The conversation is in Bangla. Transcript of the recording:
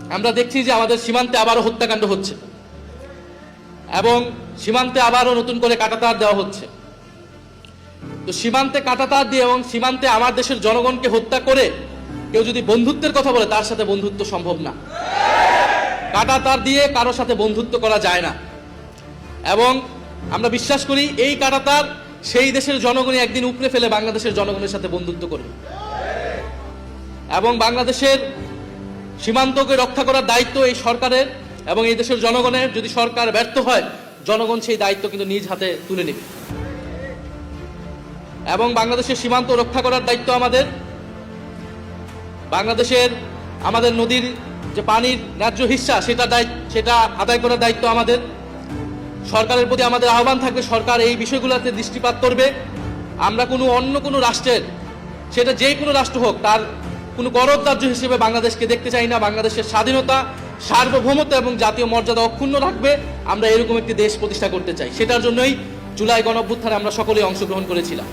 আমরা দেখছি যে আমাদের সীমান্তে আবারও হত্যাকাণ্ড হচ্ছে এবং সীমান্তে আবারও নতুন করে কাঁটাতার দেওয়া হচ্ছে। তো সীমান্তে কাঁটাতার দিয়ে এবং সীমান্তে আমার দেশের জনগণকে হত্যা করে কেউ যদি বন্ধুত্বের কথা বলে, তার সাথে বন্ধুত্ব সম্ভব না। কাঁটাতার দিয়ে কারোর সাথে বন্ধুত্ব করা যায় না। এবং আমরা বিশ্বাস করি এই কাঁটাতার সেই দেশের জনগণই একদিন উপড়ে ফেলে বাংলাদেশের জনগণের সাথে বন্ধুত্ব করবে। এবং বাংলাদেশের সীমান্তকে রক্ষা করার দায়িত্ব এই সরকারের এবং এই দেশের জনগণের। যদি সরকার ব্যর্থ হয়, জনগণ সেই দায়িত্ব কিন্তু নিজ হাতে তুলে নেবে। এবং বাংলাদেশের সীমান্ত রক্ষা করার দায়িত্ব আমাদের। বাংলাদেশের আমাদের নদীর যে পানির ন্যায্য হিস্সা সেটা আদায় করার দায়িত্ব আমাদের। সরকারের প্রতি আমাদের আহ্বান থাকবে, সরকার এই বিষয়গুলোতে দৃষ্টিপাত করবে। আমরা অন্য কোনো রাষ্ট্রের, সেটা যে কোনো রাষ্ট্র হোক, তার কোনো করদার্য হিসেবে বাংলাদেশকে দেখতে চাই না। বাংলাদেশের স্বাধীনতা, সার্বভৌমত্ব এবং জাতীয় মর্যাদা অক্ষুণ্ণ রাখবে। আমরা এরকম একটি দেশ প্রতিষ্ঠা করতে চাই। সেটার জন্যই জুলাই গণঅভ্যুত্থানে আমরা সকলেই অংশগ্রহণ করেছিলাম।